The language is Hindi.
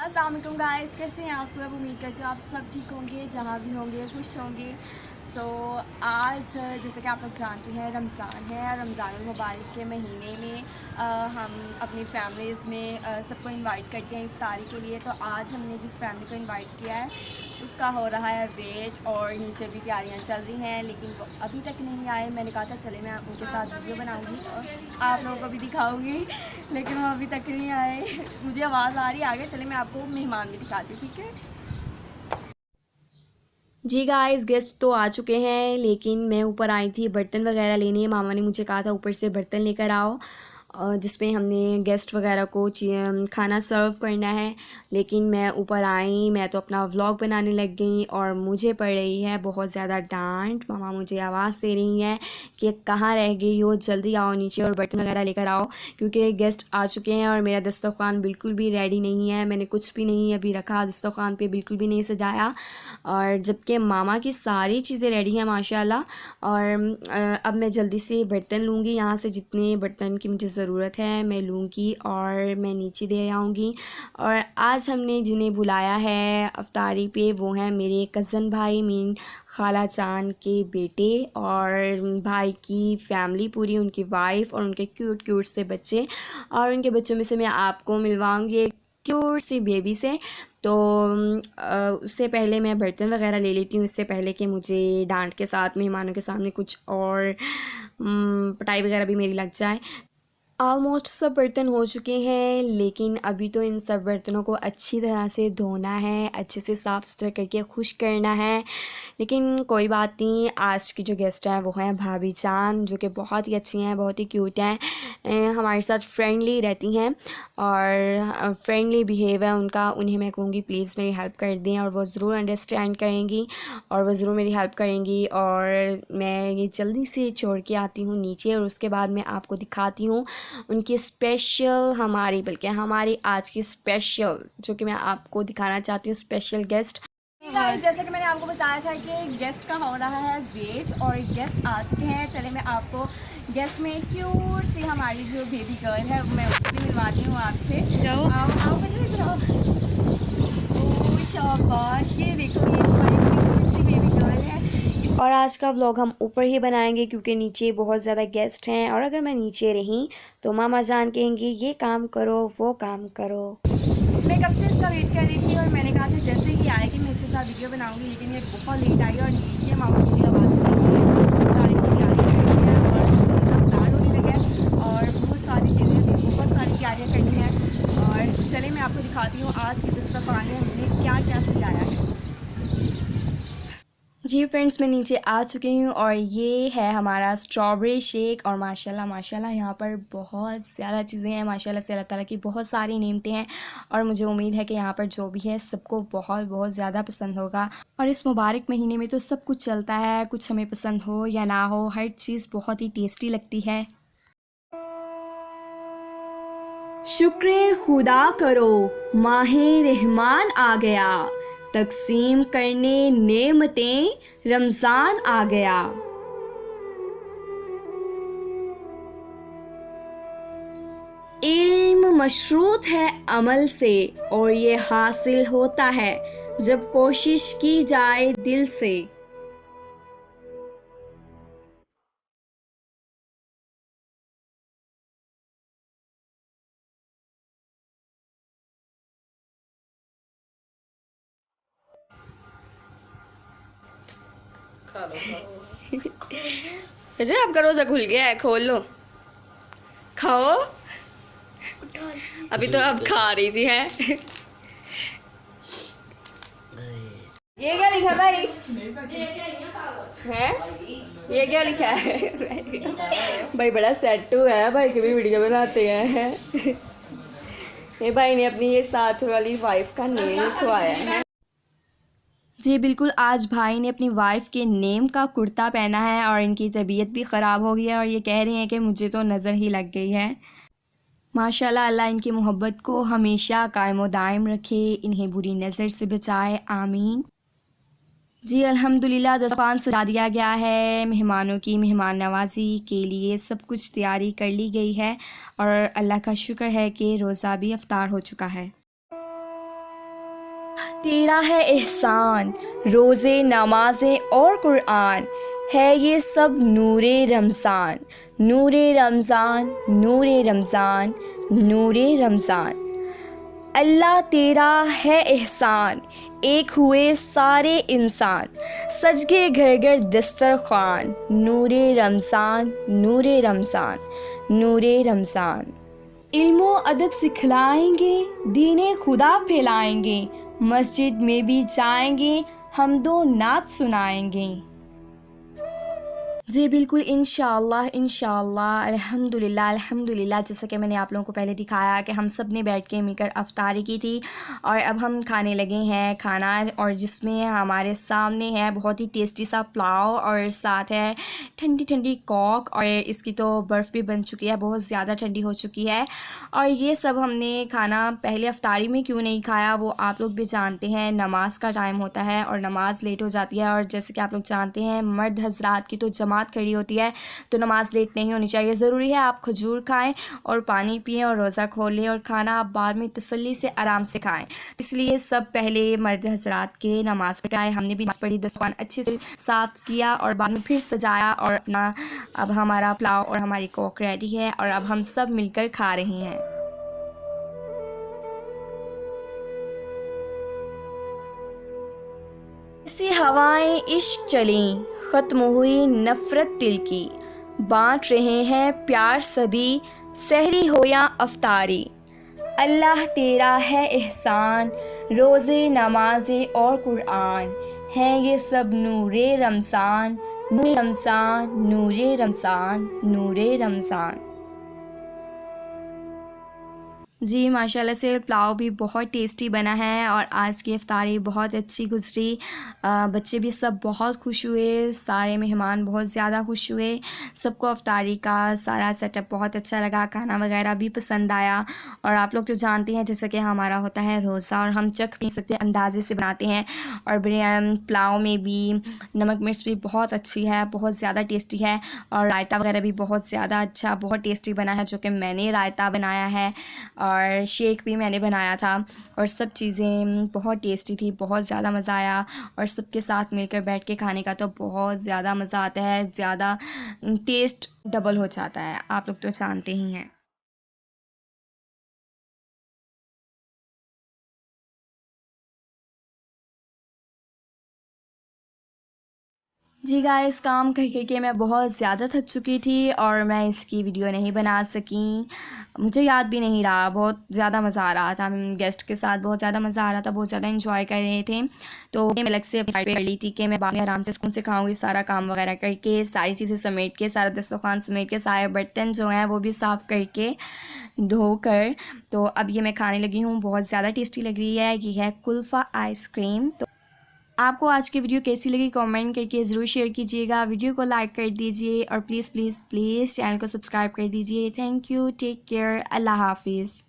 अस्सलाम वालेकुम गाइस, कैसे हैं आप सब। उम्मीद करती हूँ आप सब ठीक होंगे, जहाँ भी होंगे खुश होंगे। आज जैसे कि आप लोग जानते हैं रमज़ान है। रमज़ान मुबारक के महीने में हम अपनी फैमिलीज़ में सबको इनवाइट करते हैं इफ्तारी के लिए। तो आज हमने जिस फैमिली को इनवाइट किया है उसका हो रहा है वेट, और नीचे भी तैयारियां चल रही हैं, लेकिन वो अभी तक नहीं आए। मैंने कहा था चले मैं उनके साथ वीडियो बनाऊंगी और आप लोगों को भी दिखाऊंगी, लेकिन वो अभी तक नहीं आए। मुझे आवाज़ आ रही है आगे, चले मैं आपको मेहमान भी दिखाती हूँ, ठीक है। जी गाइस, गेस्ट तो आ चुके हैं, लेकिन मैं ऊपर आई थी बर्तन वगैरह लेने। मामा ने मुझे कहा था ऊपर से बर्तन लेकर आओ, जिसमें हमने गेस्ट वगैरह को खाना सर्व करना है। लेकिन मैं ऊपर आई, मैं तो अपना व्लॉग बनाने लग गई और मुझे पड़ रही है बहुत ज़्यादा डांट। मामा मुझे आवाज़ दे रही हैं कि कहाँ रह गई हो, जल्दी आओ नीचे और बर्तन वगैरह लेकर आओ, क्योंकि गेस्ट आ चुके हैं और मेरा दस्तरखान बिल्कुल भी रेडी नहीं है। मैंने कुछ भी नहीं अभी रखा दस्तरखान पे, बिल्कुल भी नहीं सजाया, और जबकि मामा की सारी चीज़ें रेडी हैं माशाल्लाह। और अब मैं जल्दी से बर्तन लूँगी, यहाँ से जितने बर्तन की मुझे ज़रूरत है मैं लूँगी और मैं नीचे दे आऊँगी। और आज हमने जिन्हें बुलाया है अफ्तारी पे वो हैं मेरे कज़न भाई, मीन खाला चांद के बेटे, और भाई की फैमिली पूरी, उनकी वाइफ और उनके क्यूट क्यूट से बच्चे। और उनके बच्चों में से मैं आपको मिलवाऊँगी एक क्यूट सी बेबी से। तो उससे पहले मैं बर्तन वगैरह ले लेती हूँ, इससे पहले कि मुझे डांट के साथ मेहमानों के सामने कुछ और पिटाई वगैरह भी मेरी लग जाए। ऑलमोस्ट सब बर्तन हो चुके हैं, लेकिन अभी तो इन सब बर्तनों को अच्छी तरह से धोना है, अच्छे से साफ़ सुथरा करके खुश करना है। लेकिन कोई बात नहीं, आज की जो गेस्ट हैं वो हैं भाभी जान, जो कि बहुत ही अच्छी हैं, बहुत ही क्यूट हैं, हमारे साथ फ्रेंडली रहती हैं और फ्रेंडली बिहेव है उनका। उन्हें मैं कहूँगी प्लीज़ मेरी हेल्प कर दें, और वो ज़रूर अंडरस्टैंड करेंगी और वो ज़रूर मेरी हेल्प करेंगी। और मैं ये जल्दी से छोड़ के आती हूँ नीचे, और उसके बाद मैं आपको दिखाती हूँ उनकी स्पेशल, हमारी आज की स्पेशल, जो कि मैं आपको दिखाना चाहती हूँ, स्पेशल गेस्ट। जैसा कि मैंने आपको बताया था कि गेस्ट का हो रहा है वेट, और गेस्ट आ चुके हैं। चले मैं आपको गेस्ट में क्यूट सी हमारी जो बेबी गर्ल है मैं उससे मिलवाती हूँ आपसे। आओ मुझे इधर आओ। ओह शाबाश, ये देखो ये हमारी क्यूट सी बेबी गर्ल है। और आज का व्लॉग हम ऊपर ही बनाएंगे क्योंकि नीचे बहुत ज़्यादा गेस्ट हैं, और अगर मैं नीचे रही तो मामा जान कहेंगे ये काम करो वो काम करो। मैं कब से इसका वेट कर रही थी और मैंने कहा था जैसे ही आएगी मैं इसके साथ वीडियो बनाऊंगी, लेकिन ये बहुत लेट आई और नीचे मामा मुझे आवाज़ दे रही है, सारी तैयारी कर रही है और स्टार्ट होने लगे हैं और बहुत सारी चीज़ें, बहुत सारी तैयारियाँ करनी है। और चले मैं आपको दिखाती हूँ आज के दस्तरखान में हमने क्या क्या सजाया है। जी फ्रेंड्स, मैं नीचे आ चुकी हूँ और ये है हमारा स्ट्रॉबेरी शेक। और माशाल्लाह माशाल्लाह यहाँ पर बहुत ज़्यादा चीज़ें हैं, माशाल्लाह से अल्लाह ताला की बहुत सारी नेमतें हैं, और मुझे उम्मीद है कि यहाँ पर जो भी है सबको बहुत बहुत ज़्यादा पसंद होगा। और इस मुबारक महीने में तो सब कुछ चलता है, कुछ हमें पसंद हो या ना हो, हर चीज़ बहुत ही टेस्टी लगती है। शुक्र खुदा करो, माहे रहमान आ गया, तकसीम करने नेमतें रमज़ान आ गया। इल्म मशरूत है अमल से, और ये हासिल होता है जब कोशिश की जाए दिल से। वैसे आपका रोज़ा खुल गया है, खोल लो खाओ। अभी तो अब खा रही थी है। ये क्या लिखा भाई है, ये क्या लिखा है भाई, बड़ा सेट हुआ है भाई, की भी वीडियो बनाते हैं। ये भाई ने अपनी ये साथ वाली वाइफ का नेम लिखवाया है। जी बिल्कुल, आज भाई ने अपनी वाइफ के नेम का कुर्ता पहना है और इनकी तबीयत भी ख़राब हो गई है, और ये कह रही हैं कि मुझे तो नज़र ही लग गई है। माशाल्लाह, अल्लाह इनकी मोहब्बत को हमेशा कायम व दायम रखे, इन्हें बुरी नज़र से बचाए, आमीन। जी अल्हम्दुलिल्लाह, दस्तरखान सजा दिया गया है, मेहमानों की मेहमान नवाज़ी के लिए सब कुछ तैयारी कर ली गई है, और अल्लाह का शुक्र है कि रोज़ा भी अफ्तार हो चुका है। तेरा है एहसान, रोज़े नमाज़ें और कुरान, है ये सब नूरे रमज़ान, नूरे रमज़ान, नूरे रमज़ान, नूरे रमज़ान। अल्लाह तेरा है एहसान, एक हुए सारे इंसान, सज गए घर घर दस्तरख़्वान, नूरे रमज़ान, नूरे रमज़ान, नूरे रमज़ान। इल्मो अदब सिखलाएंगे, दीने खुदा फैलाएंगे, मस्जिद में भी जाएंगे, हम दो नात सुनाएंगे। जी बिल्कुल, इंशाअल्लाह इंशाअल्लाह, अल्हम्दुलिल्लाह अल्हम्दुलिल्लाह। जैसा कि मैंने आप लोगों को पहले दिखाया कि हम सब ने बैठ के मिलकर अफ्तारी की थी और अब हम खाने लगे हैं खाना, और जिसमें हमारे सामने है बहुत ही टेस्टी सा पुलाव और साथ है ठंडी ठंडी कोक, और इसकी तो बर्फ़ भी बन चुकी है, बहुत ज़्यादा ठंडी हो चुकी है। और ये सब हमने खाना पहले अफ्तारी में क्यों नहीं खाया वो आप लोग भी जानते हैं, नमाज का टाइम होता है और नमाज लेट हो जाती है, और जैसे कि आप लोग जानते हैं मर्द हजरात की तो जमात खड़ी होती है, तो नमाज लेट नहीं होनी चाहिए। ज़रूरी है आप खजूर खाएं और पानी पिएं और रोज़ा खोल लें, और खाना आप बाद में तसल्ली से आराम से खाएं। इसलिए सब पहले मर्द हजरात के नमाज पढ़ाए, हमने भी नमाज पढ़ी, दस्तरखान अच्छे से साफ़ किया और बाद में फिर सजाया, और अपना अब हमारा पुलाव और हमारी कोक रेडी है और अब हम सब मिलकर खा रहे हैं। ऐसी हवाएं इश्क चलीं, ख़त्म हुई नफ़रत दिल की, बाँट रहे हैं प्यार सभी, सहरी हो या अफ्तारी। अल्लाह तेरा है एहसान, रोज़े नमाज़ें और कुरान, हैं ये सब नूरे रमज़ान, नूरे रमज़ान, नूरे रमज़ान, नूरे रमज़ान। जी माशाल्लाह से पुलाव भी बहुत टेस्टी बना है और आज की इफ्तारी बहुत अच्छी गुजरी। बच्चे भी सब बहुत खुश हुए, सारे मेहमान बहुत ज़्यादा खुश हुए, सबको इफ्तारी का सारा सेटअप बहुत अच्छा लगा, खाना वगैरह भी पसंद आया। और आप लोग तो जानते हैं जैसे कि हमारा होता है रोज़ा और हम चख नहीं सकते, अंदाज़े से बनाते हैं। और बिरयानी पुलाव में भी नमक मिर्च भी बहुत अच्छी है, बहुत ज़्यादा टेस्टी है, और रायता वगैरह भी बहुत ज़्यादा अच्छा बहुत टेस्टी बना है, जो कि मैंने रायता बनाया है और शेक भी मैंने बनाया था, और सब चीज़ें बहुत टेस्टी थी, बहुत ज़्यादा मज़ा आया। और सबके साथ मिलकर बैठ के खाने का तो बहुत ज़्यादा मज़ा आता है, ज़्यादा टेस्ट डबल हो जाता है, आप लोग तो जानते ही हैं। जी गाइस, काम कर कर के मैं बहुत ज़्यादा थक चुकी थी और मैं इसकी वीडियो नहीं बना सकी, मुझे याद भी नहीं रहा। बहुत ज़्यादा मज़ा आ रहा था, गेस्ट के साथ बहुत ज़्यादा मज़ा आ रहा था, बहुत ज़्यादा एंजॉय कर रहे थे। तो मैं अलग से साइड पे कर ली थी कि मैं बाद में आराम से सुकून से खाऊंगी, सारा काम वगैरह करके, सारी चीज़ें समेट के, सारा दस्तरखान समेट के, सारे बर्तन जो हैं वो भी साफ़ करके धोकर। तो अब ये मैं खाने लगी हूँ, बहुत ज़्यादा टेस्टी लग रही है। ये है कुल्फ़ा आइसक्रीम। तो आपको आज की वीडियो कैसी लगी कमेंट करके ज़रूर शेयर कीजिएगा, वीडियो को लाइक कर दीजिए और प्लीज़ प्लीज़ प्लीज़ चैनल को सब्सक्राइब कर दीजिए। थैंक यू, टेक केयर, अल्लाह हाफिज़।